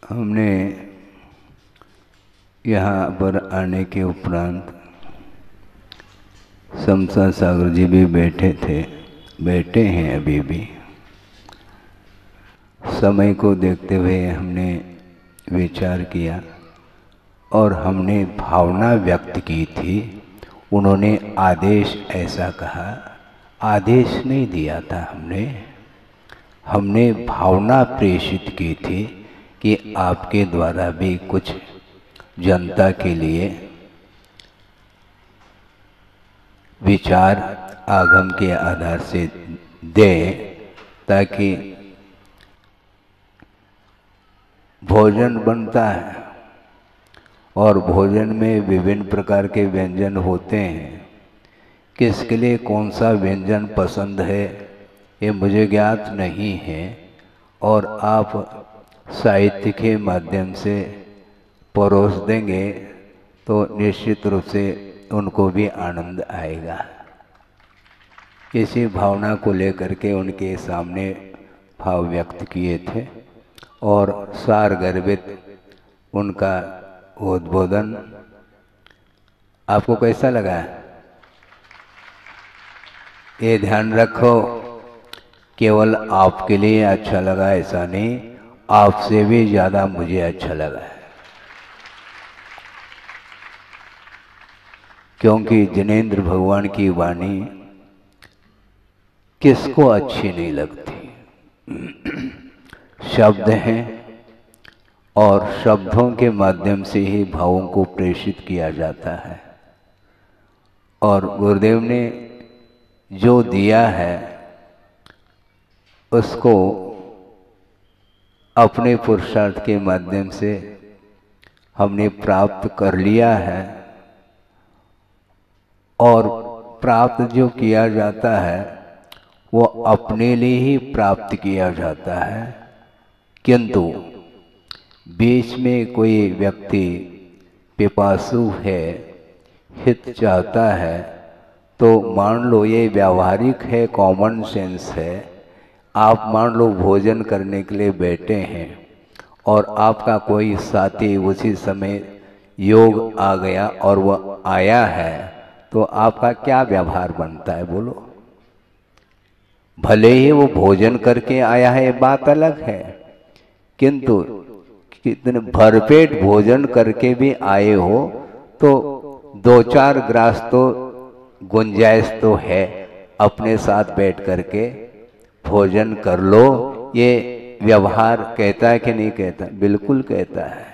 हमने यहाँ पर आने के उपरांत समसा सागर जी भी बैठे हैं अभी भी। समय को देखते हुए हमने विचार किया और हमने भावना व्यक्त की थी। उन्होंने आदेश ऐसा कहा, आदेश नहीं दिया था हमने भावना प्रेषित की थी कि आपके द्वारा भी कुछ जनता के लिए विचार आगम के आधार से दें, ताकि भोजन बनता है और भोजन में विभिन्न प्रकार के व्यंजन होते हैं। किसके लिए कौन सा व्यंजन पसंद है ये मुझे ज्ञात नहीं है, और आप साहित्य के माध्यम से परोस देंगे तो निश्चित रूप से उनको भी आनंद आएगा। इसी भावना को लेकर के उनके सामने भाव व्यक्त किए थे और सार गर्भित उनका उद्बोधन आपको कैसा लगा? ये ध्यान रखो, केवल आपके लिए अच्छा लगा ऐसा नहीं, आपसे भी ज़्यादा मुझे अच्छा लगा है। क्योंकि जिनेंद्र भगवान की वाणी किसको अच्छी नहीं लगती। शब्द हैं और शब्दों के माध्यम से ही भावों को प्रेषित किया जाता है, और गुरुदेव ने जो दिया है उसको अपने पुरुषार्थ के माध्यम से हमने प्राप्त कर लिया है, और प्राप्त जो किया जाता है वो अपने लिए ही प्राप्त किया जाता है। किंतु बीच में कोई व्यक्ति पिपासु है, हित चाहता है, तो मान लो ये व्यावहारिक है, कॉमन सेंस है। आप मान लो भोजन करने के लिए बैठे हैं और आपका कोई साथी उसी समय योग आ गया और वह आया है, तो आपका क्या व्यवहार बनता है बोलो? भले ही वो भोजन करके आया है, ये बात अलग है, किंतु कितने भरपेट भोजन करके भी आए हो तो दो चार ग्रास तो गुंजाइश तो है, अपने साथ बैठ करके भोजन कर लो। ये व्यवहार कहता है कि नहीं कहता? बिल्कुल कहता है,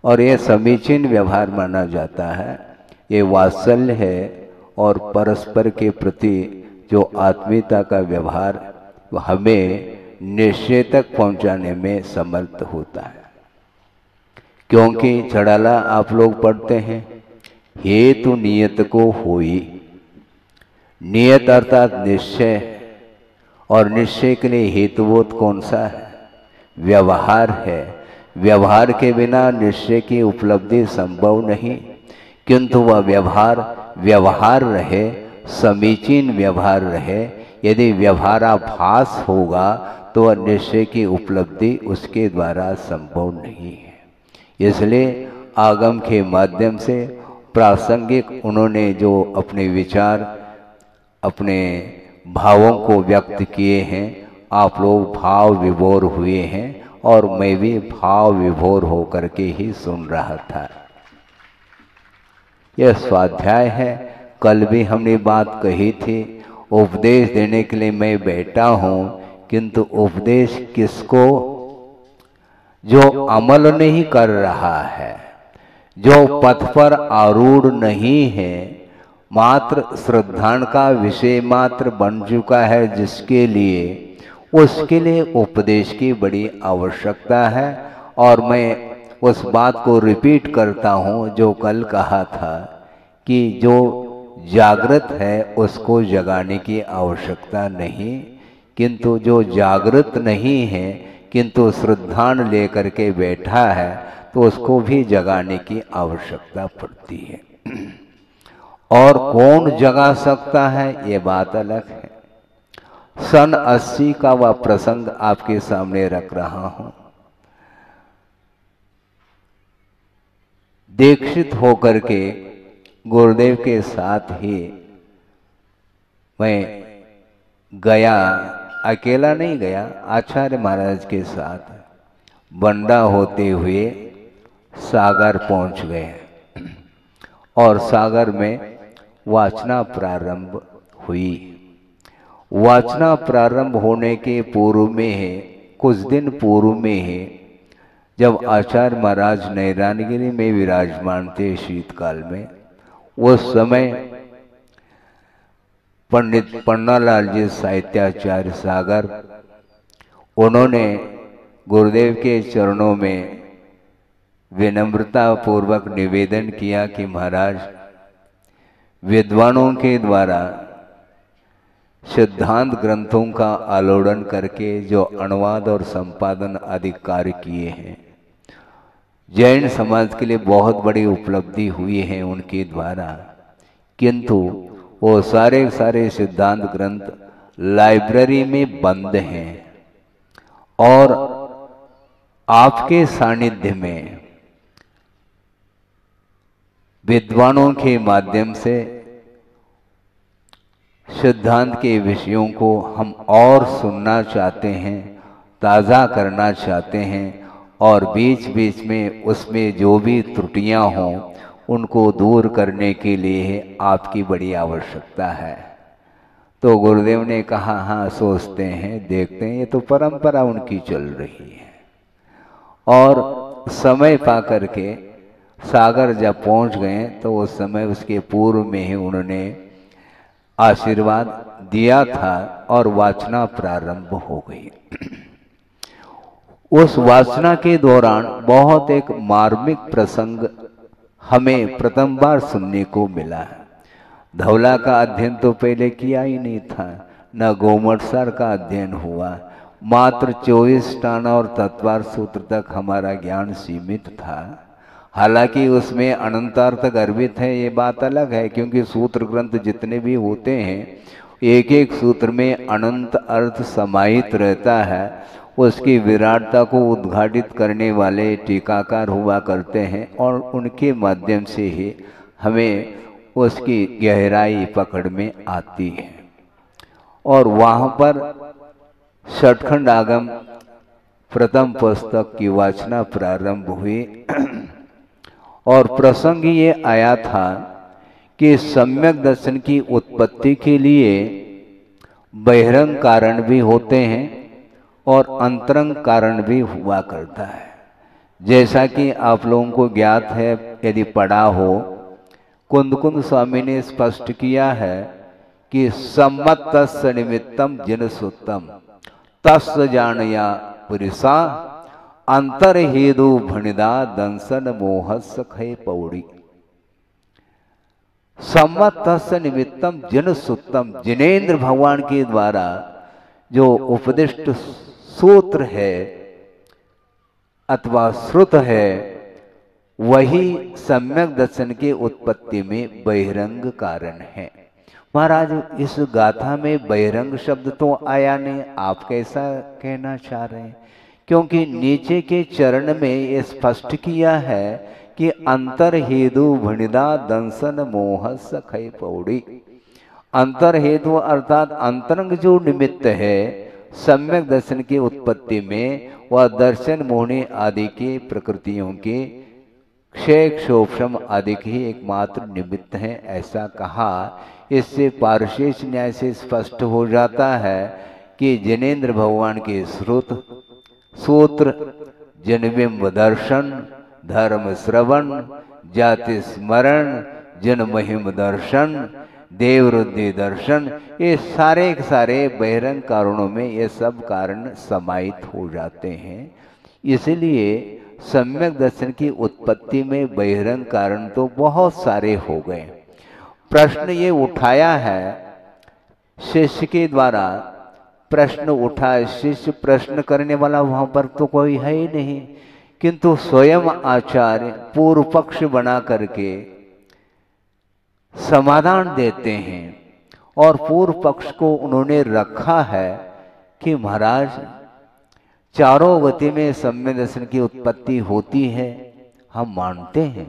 और ये समीचीन व्यवहार माना जाता है। ये वात्सल्य है और परस्पर के प्रति जो आत्मीयता का व्यवहार हमें निश्चय तक पहुंचाने में समर्थ होता है। क्योंकि चढ़ाला आप लोग पढ़ते हैं, हेतु नियत को होई। नियत अर्थात निश्चय, और निश्चय के लिए हेतुबोध कौन सा है? व्यवहार है। व्यवहार के बिना निश्चय की उपलब्धि संभव नहीं, किंतु वह व्यवहार रहे, समीचीन व्यवहार रहे। यदि व्यवहाराभास होगा तो वह निश्चय की उपलब्धि उसके द्वारा संभव नहीं है। इसलिए आगम के माध्यम से प्रासंगिक उन्होंने जो अपने विचार, अपने भावों को व्यक्त किए हैं, आप लोग भाव विभोर हुए हैं और मैं भी भाव विभोर होकर के ही सुन रहा था। यह स्वाध्याय है। कल भी हमने बात कही थी, उपदेश देने के लिए मैं बैठा हूँ, किंतु उपदेश किसको? जो अमल नहीं कर रहा है, जो पथ पर आरूढ़ नहीं है, मात्र श्रद्धान का विषय मात्र बन चुका है जिसके लिए, उसके लिए उपदेश की बड़ी आवश्यकता है। और मैं उस बात को रिपीट करता हूँ जो कल कहा था कि जो जागृत है उसको जगाने की आवश्यकता नहीं, किंतु जो जागृत नहीं है किंतु श्रद्धान लेकर के बैठा है तो उसको भी जगाने की आवश्यकता पड़ती है। और कौन जगा सकता है ये बात अलग है। सन 80 का वह प्रसंग आपके सामने रख रहा हूं। दीक्षित होकर के गुरुदेव के साथ ही मैं गया, अकेला नहीं गया, आचार्य महाराज के साथ बंडा होते हुए सागर पहुंच गए और सागर में वाचना प्रारंभ हुई। वाचना प्रारंभ होने के पूर्व में है, कुछ दिन पूर्व में है, जब आचार्य महाराज नैरानगिरी में विराजमान थे शीतकाल में, उस समय पंडित पन्नालाल जी साहित्याचार्य सागर, उन्होंने गुरुदेव के चरणों में विनम्रता पूर्वक निवेदन किया कि महाराज, विद्वानों के द्वारा सिद्धांत ग्रंथों का आलोड़न करके जो अनुवाद और संपादन आदि कार्य किए हैं, जैन समाज के लिए बहुत बड़ी उपलब्धि हुई है उनके द्वारा, किंतु वो सारे सारे सिद्धांत ग्रंथ लाइब्रेरी में बंद हैं और आपके सानिध्य में विद्वानों के माध्यम से सिद्धांत के विषयों को हम और सुनना चाहते हैं, ताज़ा करना चाहते हैं और बीच बीच में उसमें जो भी त्रुटियां हों उनको दूर करने के लिए आपकी बड़ी आवश्यकता है। तो गुरुदेव ने कहा, हाँ सोचते हैं, देखते हैं, ये तो परंपरा उनकी चल रही है। और समय पा करके सागर जब पहुंच गए तो उस समय उसके पूर्व में ही उन्होंने आशीर्वाद दिया था और वाचना प्रारंभ हो गई। उस वाचना के दौरान बहुत एक मार्मिक प्रसंग हमें प्रथम बार सुनने को मिला। धौला का अध्ययन तो पहले किया ही नहीं था, न गोमटसार का अध्ययन हुआ, मात्र 24 टाना और तत्वार सूत्र तक हमारा ज्ञान सीमित था। हालांकि उसमें अनंतार्थ गर्भित है, ये बात अलग है, क्योंकि सूत्र ग्रंथ जितने भी होते हैं एक एक सूत्र में अनंत अर्थ समाहित रहता है। उसकी विराटता को उद्घाटित करने वाले टीकाकार हुआ करते हैं और उनके माध्यम से ही हमें उसकी गहराई पकड़ में आती है। और वहाँ पर षटखंड आगम प्रथम पुस्तक की वाचना प्रारंभ हुई और प्रसंग ये आया था कि सम्यक दर्शन की उत्पत्ति के लिए बहिरंग कारण भी होते हैं और अंतरंग कारण भी हुआ करता है। जैसा कि आप लोगों को ज्ञात है, यदि पढ़ा हो, कुंद स्वामी ने स्पष्ट किया है कि सम्मत तस्य निमित्तम जिन सुत्तम तस्य जानया पुरुषा अंतर हेदु भणिदा दंसन मोह सखे पौड़ी। सम्मत तस्य निमित्तम जिन सुत्तम, जिनेन्द्र भगवान के द्वारा जो उपदिष्ट सूत्र है अथवा श्रुत है, वही सम्यक दर्शन के उत्पत्ति में बहिरंग कारण है। महाराज, इस गाथा में बहिरंग शब्द तो आया नहीं, आप कैसा कहना चाह रहे हैं? क्योंकि नीचे के चरण में ये स्पष्ट किया है कि अंतर हेतु भणिदा दंसन मोह सखै पौड़ी। अंतर हेतु अर्थात अंतरंग जो निमित्त है सम्यक दर्शन की उत्पत्ति में, वह दर्शन मोहनी आदि की प्रकृतियों के क्षय क्षोभम आदि की एकमात्र निमित्त है, ऐसा कहा। इससे पारशेष न्याय से स्पष्ट हो जाता है कि जिनेन्द्र भगवान के श्रुत सूत्र जनबिंब दर्शन, धर्म श्रवण, जाति स्मरण, जन महिम दर्शन, देवरुद्धि दर्शन, ये सारे सारे बहिरंग कारणों में ये सब कारण समाहित हो जाते हैं। इसलिए सम्यक दर्शन की उत्पत्ति में बहिरंग कारण तो बहुत सारे हो गए। प्रश्न ये उठाया है शिष्य के द्वारा, प्रश्न उठा, शिष्य प्रश्न करने वाला वहां पर तो कोई है ही नहीं, किंतु स्वयं आचार्य पूर्व पक्ष बना करके समाधान देते हैं। और पूर्व पक्ष को उन्होंने रखा है कि महाराज, चारों गति में सम्यक दर्शन की उत्पत्ति होती है, हम मानते हैं,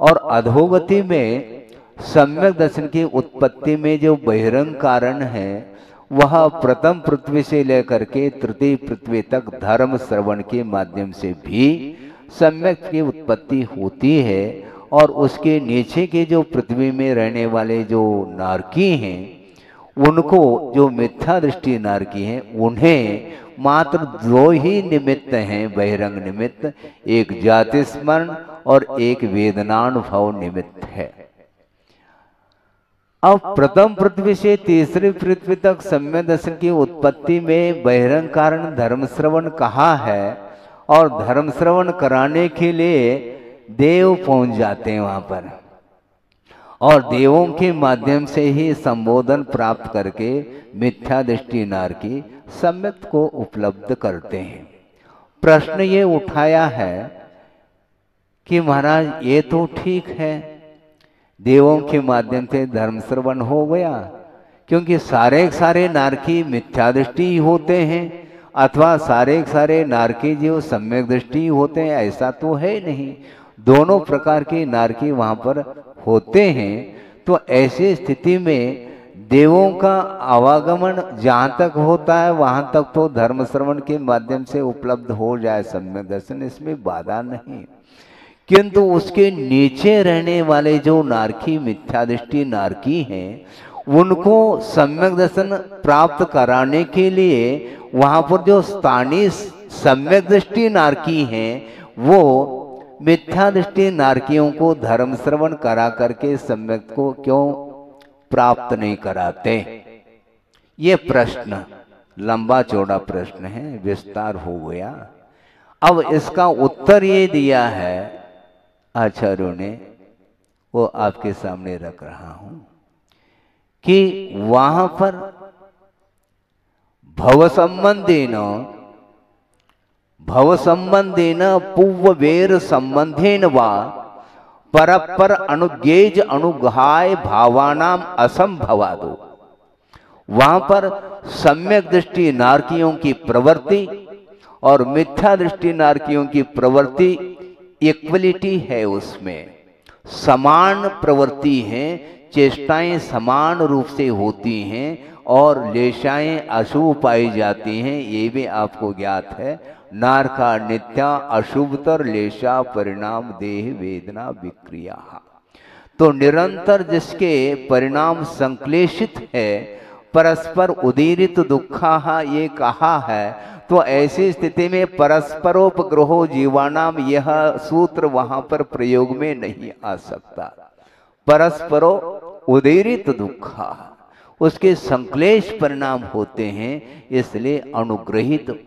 और अधोगति में सम्यक दर्शन की उत्पत्ति में जो बहिरंग कारण है वह प्रथम पृथ्वी से लेकर के तृतीय पृथ्वी तक धर्म श्रवण के माध्यम से भी सम्यक की उत्पत्ति होती है। और उसके नीचे के जो पृथ्वी में रहने वाले जो नारकी हैं उनको, जो मिथ्या दृष्टि नारकी हैं, उन्हें मात्र दो ही निमित्त हैं बहिरंग निमित्त, एक जाति स्मरण और एक वेदनानुभव निमित्त है। अब प्रथम पृथ्वी से तीसरी पृथ्वी तक सम्यक दर्शन की उत्पत्ति में बहिरंग कारण धर्म श्रवण कहा है और धर्म श्रवण कराने के लिए देव पहुंच जाते हैं वहां पर और देवों के माध्यम से ही संबोधन प्राप्त करके मिथ्या दृष्टि नारकी सम्यक को उपलब्ध करते हैं। प्रश्न ये उठाया है कि महाराज ये तो ठीक है, देवों के माध्यम से धर्म श्रवण हो गया, क्योंकि सारे नारकी मिथ्या दृष्टि होते हैं अथवा सारे नारकी जो सम्यक दृष्टि होते हैं, ऐसा तो है नहीं, दोनों प्रकार की नारकी वहां पर होते हैं। तो ऐसी स्थिति में देवों का आवागमन जहां तक होता है वहां तक तो धर्म श्रवण के माध्यम से उपलब्ध हो जाए सम्यक दर्शन, इसमें बाधा नहीं। किंतु उसके नीचे रहने वाले जो नारकी मिथ्या दृष्टि नारकी हैं उनको सम्यक दर्शन प्राप्त कराने के लिए वहां पर जो स्थानीय सम्यक दृष्टि नारकी हैं वो मिथ्या दृष्टि नारकियों को धर्म श्रवण करा करके सम्यक को क्यों प्राप्त नहीं कराते? ये प्रश्न लंबा चौड़ा प्रश्न है, विस्तार हो गया। अब इसका उत्तर ये दिया है आचार्यों ने, वो आपके सामने रख रहा हूं कि वहां पर भव संबंधेन पूर्ववेर संबंधेन वा परपर अनुगेज अनुगाय भावानाम असंभवादो। वहां पर सम्यक दृष्टि नारकियों की प्रवृत्ति और मिथ्या दृष्टि नारकियों की प्रवृत्ति इक्वलिटी है, उसमें समान प्रवृत्ति है, चेष्टाएं समान रूप से होती हैं और लेशाएं अशुभ पाई जाती हैं, ये भी आपको ज्ञात है। नार का नित्या अशुभतर लेशा परिणाम देह वेदना विक्रिया। तो निरंतर जिसके परिणाम संक्लेशित है परस्पर उदीरित दुखा ये कहा है। तो ऐसी स्थिति में परस्परोपग्रहो जीवानाम यह सूत्र वहां पर प्रयोग में नहीं आ सकता। परस्परो उदीरित दुखा उसके संक्लेश परिणाम होते हैं, इसलिए अनुग्रहित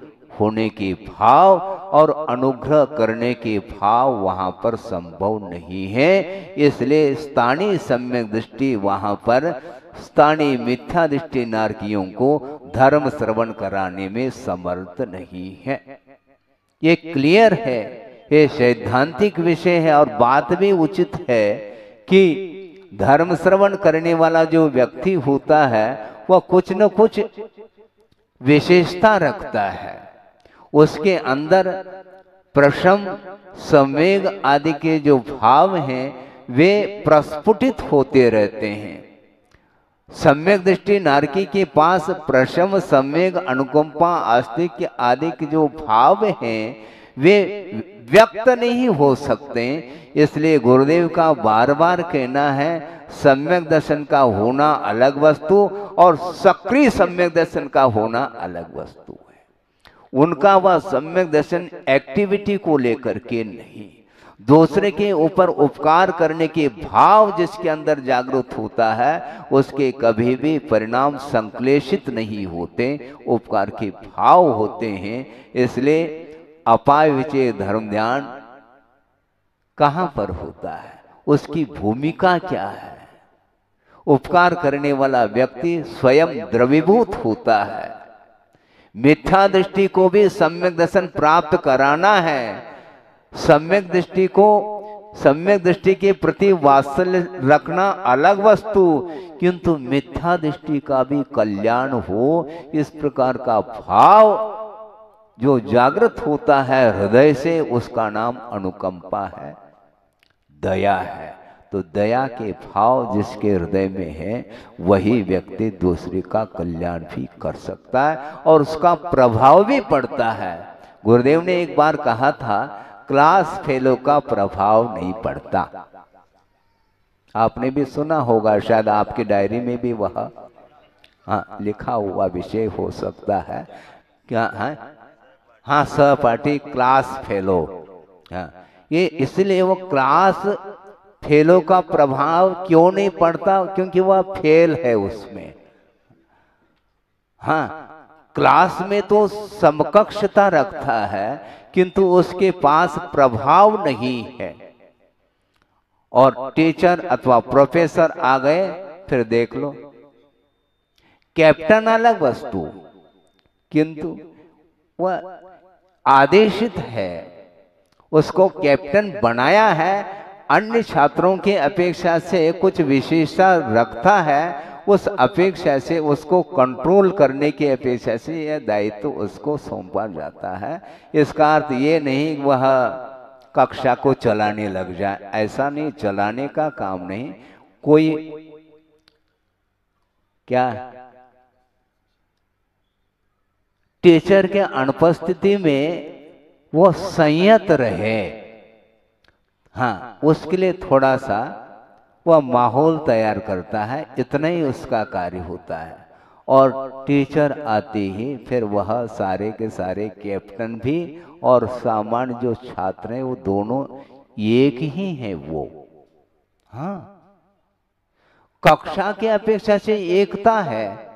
होने के भाव और अनुग्रह करने के भाव वहां पर संभव नहीं है। इसलिए स्थानीय सम्यक दृष्टि वहां पर स्थानीय मिथ्या दृष्टि नारकियों को धर्म श्रवण कराने में समर्थ नहीं है। ये क्लियर है, ये सैद्धांतिक विषय है और बात भी उचित है कि धर्म श्रवण करने वाला जो व्यक्ति होता है वह कुछ न कुछ विशेषता रखता है, उसके अंदर प्रशम संवेग आदि के जो भाव हैं वे प्रस्फुटित होते रहते हैं। सम्यक दृष्टि नारकी के पास प्रशम संवेग अनुकंपा आस्तिक्य आदि के जो भाव हैं वे व्यक्त नहीं हो सकते। इसलिए गुरुदेव का बार बार कहना है सम्यक दर्शन का होना अलग वस्तु और सक्रिय सम्यक दर्शन का होना अलग वस्तु है। उनका वह सम्यक दर्शन एक्टिविटी को लेकर के नहीं, दूसरे के ऊपर उपकार करने के भाव जिसके अंदर जागृत होता है उसके कभी भी परिणाम संक्लेशित नहीं होते, उपकार के भाव होते हैं। इसलिए अपाय विचय धर्म ध्यान कहां पर होता है, उसकी भूमिका क्या है? उपकार करने वाला व्यक्ति स्वयं द्रवीभूत होता है। मिथ्या दृष्टि को भी सम्यक दर्शन प्राप्त कराना है। सम्यक दृष्टि को सम्यक दृष्टि के प्रति वात्सल्य रखना अलग वस्तु, किंतु मिथ्या दृष्टि का भी कल्याण हो इस प्रकार का भाव जो जागृत होता है हृदय से, उसका नाम अनुकंपा है, दया है। तो दया के भाव जिसके हृदय में है वही व्यक्ति दूसरे का कल्याण भी कर सकता है और उसका प्रभाव भी पड़ता है। गुरुदेव ने एक बार कहा था, क्लास फेलो का प्रभाव नहीं पड़ता। आपने भी सुना होगा, शायद आपकी डायरी में भी वह लिखा हुआ विषय हो सकता है। क्या है? हाँ, सहपाठी क्लास फेलो। हाँ, ये इसलिए वो क्लास फेलो का प्रभाव क्यों नहीं पड़ता, क्योंकि वह फेल है उसमें। हाँ, क्लास में तो समकक्षता रखता है किंतु उसके पास प्रभाव नहीं है। और टीचर अथवा प्रोफेसर आ गए, फिर देख लो, कैप्टन अलग वस्तु, किंतु वह आदेशित है, उसको कैप्टन बनाया है, अन्य छात्रों की अपेक्षा से कुछ विशेषता रखता है, उस अपेक्षा से उसको कंट्रोल करने की अपेक्षा से यह दायित्व उसको सौंपा जाता है। इसका अर्थ ये नहीं वह कक्षा को चलाने लग जाए, ऐसा नहीं, चलाने का काम नहीं। कोई क्या टीचर के अनुपस्थिति में वो संयत रहे, हाँ, उसके लिए थोड़ा सा वह माहौल तैयार करता है, इतना ही उसका कार्य होता है। और टीचर आते ही फिर वह सारे के सारे कैप्टन भी और सामान्य जो छात्र हैं वो दोनों एक ही हैं वो। हाँ, कक्षा की अपेक्षा से एकता है,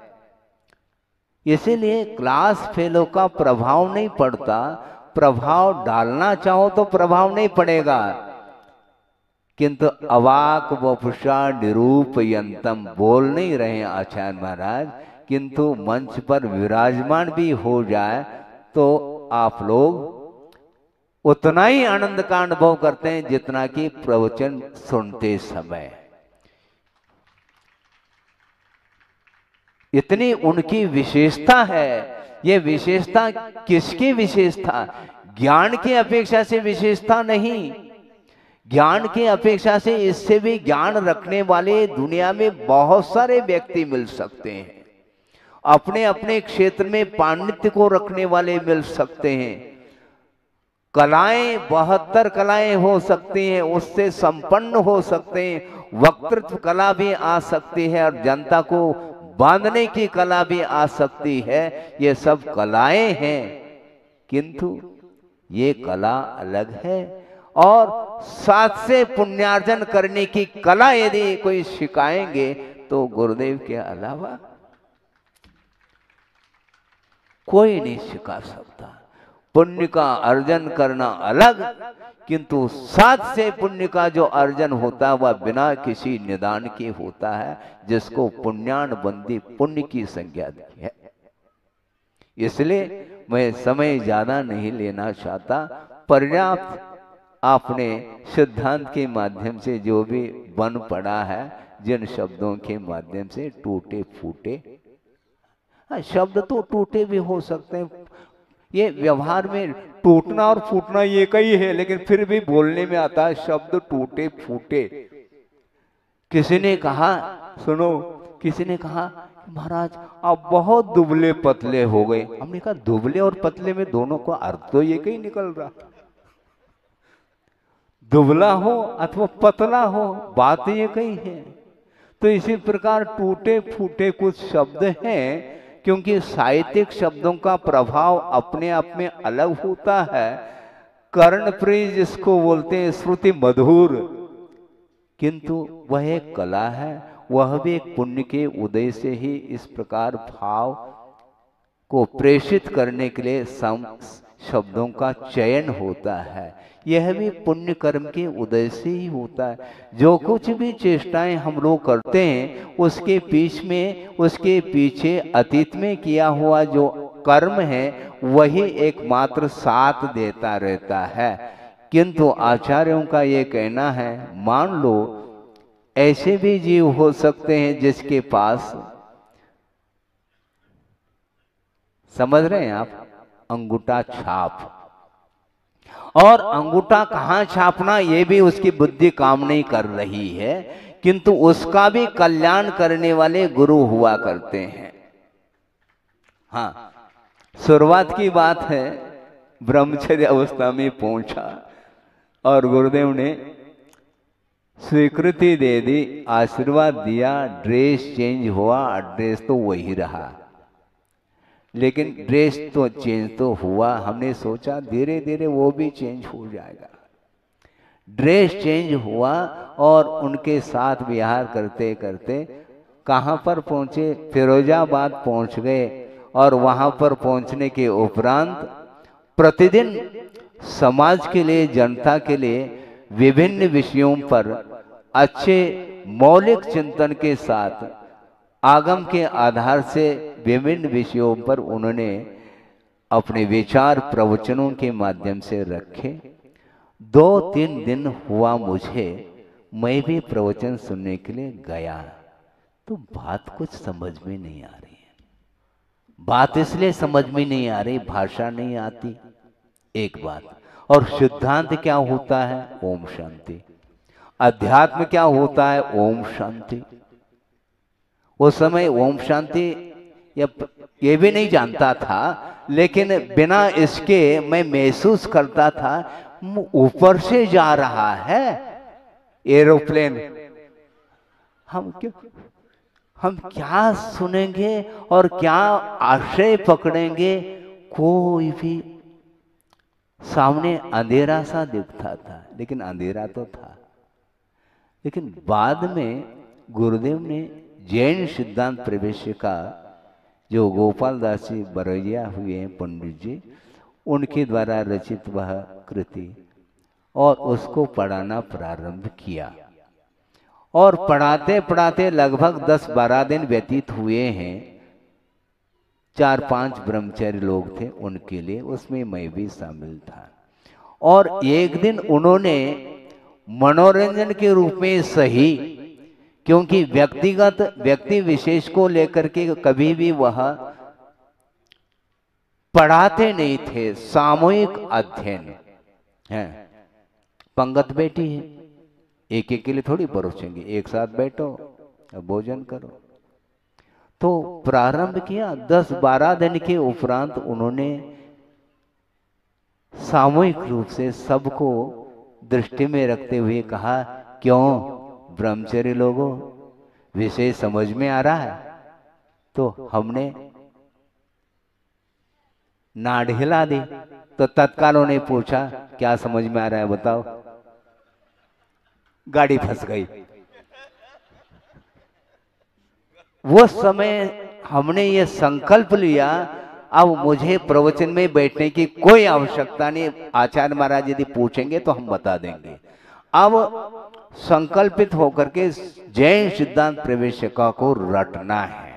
इसीलिए क्लास फेलो का प्रभाव नहीं पड़ता। प्रभाव डालना चाहो तो प्रभाव नहीं पड़ेगा, किंतु अवाक वपुषा निरूपयंतम बोल नहीं रहे आचार्य महाराज, किंतु मंच पर विराजमान भी हो जाए तो आप लोग उतना ही आनंद का अनुभव करते हैं जितना कि प्रवचन सुनते समय। इतनी उनकी विशेषता है। ये विशेषता किसकी विशेषता? ज्ञान की अपेक्षा से विशेषता नहीं, ज्ञान की अपेक्षा से इससे भी ज्ञान रखने वाले दुनिया में बहुत सारे व्यक्ति मिल सकते हैं। अपने अपने क्षेत्र में पांडित्य को रखने वाले मिल सकते हैं। कलाएं 72 कलाएं हो सकती हैं, उससे संपन्न हो सकते हैं। वक्तृत्व कला भी आ सकती है और जनता को बांधने की कला भी आ सकती है। ये सब कलाएं हैं, किंतु ये कला अलग है। और साथ से पुण्यार्जन करने की कला यदि कोई सिखाएंगे तो गुरुदेव के अलावा कोई नहीं सिखा सकता। पुण्य का अर्जन करना अलग, किंतु साथ से पुण्य का जो अर्जन होता है वह बिना किसी निदान के होता है, जिसको पुण्यान बंदी पुण्य की संज्ञा दी है। इसलिए मैं समय ज्यादा नहीं लेना चाहता। पर्याप्त आपने सिद्धांत के माध्यम से जो भी बन पड़ा है, जिन शब्दों के माध्यम से टूटे फूटे, शब्द तो टूटे भी हो सकते हैं, ये व्यवहार में टूटना और फूटना ये कई है, लेकिन फिर भी बोलने में आता है शब्द टूटे फूटे। किसी ने कहा, सुनो, किसी ने कहा महाराज आप बहुत दुबले पतले हो गए। हमने कहा दुबले और पतले में दोनों का अर्थ तो ये कहीं निकल रहा, दुबला हो अथवा पतला हो, बात ये कही है। तो इसी प्रकार टूटे फूटे कुछ शब्द हैं, क्योंकि साहित्यिक शब्दों का प्रभाव अपने आप में अलग होता है। कर्णप्रिय जिसको बोलते हैं, श्रुति मधुर, किंतु वह एक कला है। वह भी एक पुण्य के उदय से ही इस प्रकार भाव को प्रेषित करने के लिए शब्दों का चयन होता है। यह भी पुण्य कर्म के उदय से ही होता है। जो कुछ भी चेष्टाएं हम लोग करते हैं उसके उसके पीछे अतीत में किया हुआ जो कर्म है वही एकमात्र साथ देता रहता है। किंतु आचार्यों का ये कहना है, मान लो ऐसे भी जीव हो सकते हैं जिसके पास, समझ रहे हैं आप, अंगूठा छाप, और अंगूठा कहाँ छापना ये भी उसकी बुद्धि काम नहीं कर रही है, किंतु उसका भी कल्याण करने वाले गुरु हुआ करते हैं। हाँ, शुरुआत की बात है, ब्रह्मचर्य अवस्था में पहुंचा और गुरुदेव ने स्वीकृति दे दी, आशीर्वाद दिया, ड्रेस चेंज हुआ, ड्रेस तो वही रहा, लेकिन ड्रेस तो चेंज तो हुआ। हमने सोचा धीरे धीरे वो भी चेंज हो जाएगा। ड्रेस चेंज हुआ और उनके साथ विहार करते करते कहाँ पर पहुंचे, फिरोजाबाद पहुंच गए। और वहां पर पहुंचने के उपरांत प्रतिदिन समाज के लिए, जनता के लिए विभिन्न विषयों पर अच्छे मौलिक चिंतन के साथ आगम के आधार से विभिन्न विषयों पर उन्होंने अपने विचार प्रवचनों के माध्यम से रखे। 2-3 दिन हुआ मुझे, मैं भी प्रवचन सुनने के लिए गया, तो बात कुछ समझ में नहीं आ रही है। बात इसलिए समझ में नहीं आ रही, भाषा नहीं आती, एक बात। और सिद्धांत क्या होता है? ओम शांति। अध्यात्म क्या होता है? ओम शांति। उस समय ओम शांति ये भी नहीं जानता था, लेकिन बिना इसके मैं महसूस करता था ऊपर से जा रहा है एरोप्लेन। हम क्या सुनेंगे और क्या आशय पकड़ेंगे, कोई भी सामने अंधेरा सा दिखता था, लेकिन अंधेरा तो था। लेकिन बाद में गुरुदेव ने जैन सिद्धांत प्रवेश का, जो गोपाल दास जी बरैया हुए हैं पंडित जी, उनके द्वारा रचित वह कृति, और उसको पढ़ाना प्रारंभ किया। और पढ़ाते पढ़ाते लगभग 10-12 दिन व्यतीत हुए हैं। 4-5 ब्रह्मचारी लोग थे, उनके लिए, उसमें मैं भी शामिल था। और एक दिन उन्होंने मनोरंजन के रूप में सही, क्योंकि व्यक्ति विशेष को लेकर के कभी भी वह पढ़ाते नहीं थे, सामूहिक अध्ययन है। पंगत बैठी है, एक एक के लिए थोड़ी परोसेंगे, एक साथ बैठो भोजन करो। तो प्रारंभ किया। 10-12 दिन के उपरांत उन्होंने सामूहिक रूप से सबको दृष्टि में रखते हुए कहा, क्यों ब्रह्मचर्य लोगों, विषय समझ में आ रहा है? तो हमने नाड़ हिला दी। तो तत्काल उन्हें पूछा, क्या समझ में आ रहा है बताओ? गाड़ी फंस गई। वो समय हमने ये संकल्प लिया, अब मुझे प्रवचन में बैठने की कोई आवश्यकता नहीं, आचार्य महाराज यदि पूछेंगे तो हम बता देंगे। अब संकल्पित होकर के जैन सिद्धांत प्रवेशिका को रटना है,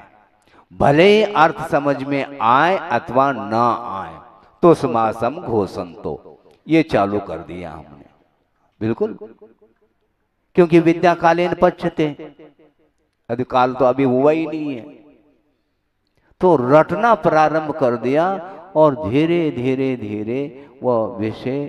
भले ही अर्थ समझ में आए अथवा ना आए, तो समासम घोषंतो, ये चालू कर दिया हमने, बिल्कुल। क्योंकि विद्या कालीन पश्यते, यदि काल तो अभी हुआ ही नहीं है। तो रटना प्रारंभ कर दिया और धीरे धीरे धीरे वह विषय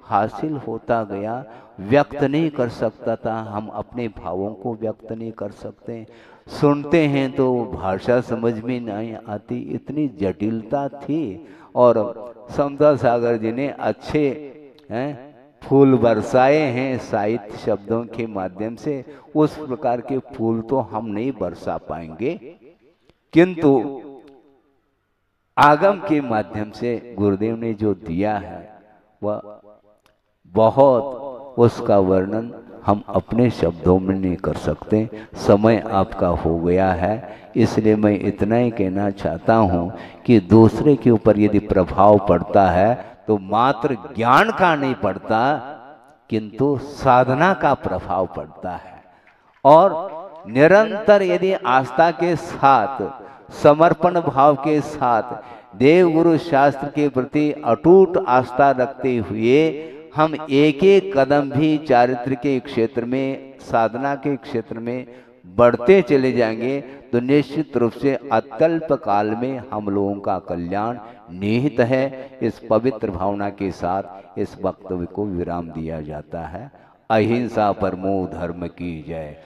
हासिल होता गया। व्यक्त नहीं कर सकता था, हम अपने भावों को व्यक्त नहीं कर सकते। सुनते हैं तो भाषा समझ में नहीं आती, इतनी जटिलता थी। और समता सागर जी ने अच्छे फूल बरसाए हैं साहित्य शब्दों के माध्यम से। उस प्रकार के फूल तो हम नहीं बरसा पाएंगे, किंतु आगम के माध्यम से गुरुदेव ने जो दिया है वह बहुत, उसका वर्णन हम अपने शब्दों में नहीं कर सकते। समय आपका हो गया है, इसलिए मैं इतना ही कहना चाहता हूँ कि दूसरे के ऊपर यदि प्रभाव पड़ता है तो मात्र ज्ञान का नहीं पड़ता, किंतु साधना का प्रभाव पड़ता है। और निरंतर यदि आस्था के साथ, समर्पण भाव के साथ, देव गुरु शास्त्र के प्रति अटूट आस्था रखते हुए हम एक एक कदम भी चारित्र के क्षेत्र में, साधना के क्षेत्र में बढ़ते चले जाएंगे, तो निश्चित रूप से अत्यल्प काल में हम लोगों का कल्याण निहित है। इस पवित्र भावना के साथ इस वक्तव्य को विराम दिया जाता है। अहिंसा परमो धर्म की जय।